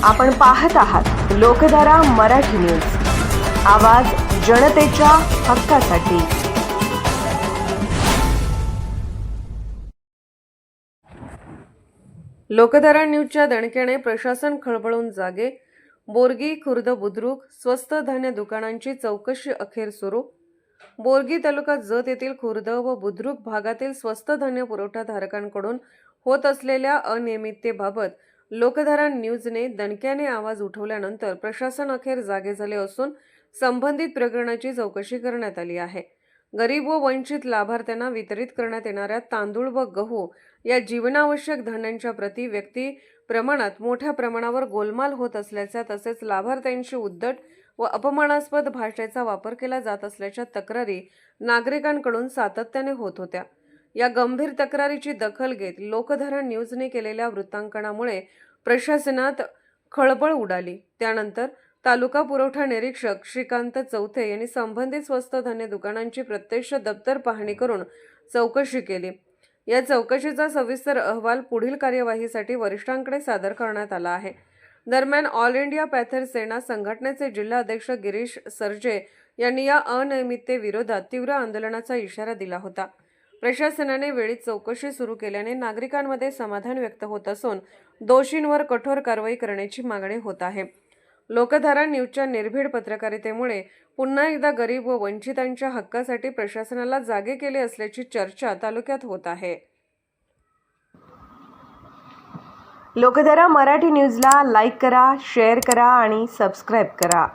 आपण पाहत आहात लोकधारा मराठी न्यूज, आवाज जनतेच्या हक्कासाठी। लोकधारा न्यूजच्या दणक्याने प्रशासन खळबळून जागे। बोरगी खुर्द बुद्रुक स्वस्त धान्य दुकानांची चौकशी अखेर सुरू। बोरगी तालुका जत येथील खुर्द व बुद्रुक भागातील स्वस्त धान्य पुरवठाधारकांकडून होत असलेल्या अनियमिततेबाबत लोकधारा न्यूजने दणक्याने आवाज उठवल्यानंतर प्रशासन अखेर जागे झाले असून संबंधित प्रकरणाची चौकशी करण्यात आली आहे। गरीब व वंचित लाभार्थ्यांना वितरित करण्यात येणाऱ्या तांदूळ व गहू या जीवनावश्यक धान्यांच्या प्रति व्यक्ती प्रमाणात मोठ्या प्रमाणावर गोलमाल होत असल्याचा, तसेच लाभार्थ्यांशी उद्धट व अपमानास्पद भाषेचा वापर केला जात असल्याच्या तक्रारी नागरिकांकडून सातत्याने होत होत्या। या गंभीर तक्रारीची दखल घेत लोकधारा न्यूजने केलेल्या वृत्तांकनामुळे प्रशासनात खळबळ उडाली। त्यानंतर तालुका पुरवठा निरीक्षक श्रीकांत चौथे यांनी संबंधित स्वस्त धान्य दुकानांची प्रत्यक्ष दप्तर पाहणी करून चौकशी केली। या चौकशीचा सविस्तर अहवाल पुढील कार्यवाहीसाठी वरिष्ठांकडे सादर करण्यात आला आहे। दरम्यान ऑल इंडिया पॅथर सेना संघटनेचे जिल्हा अध्यक्ष गिरीश सरजे यांनी या अनियमिततेविरोधात तीव्र आंदोलनाचा इशारा दिला होता। प्रशासनाने वेळीच चौकशी सुरू केल्याने नागरिकांमध्ये समाधान व्यक्त होत असून दोषींवर कठोर कारवाई करण्याची मागणी होत आहे। लोकधारा न्यूजच्या निर्भीड पत्रकारितेमुळे पुन्हा एकदा गरीब व वंचितांच्या हक्कासाठी प्रशासनाला जागे केले असल्याची चर्चा तालुक्यात होत आहे। लोकधारा मराठी न्यूजला लाईक करा, शेअर करा आणि सबस्क्राईब करा।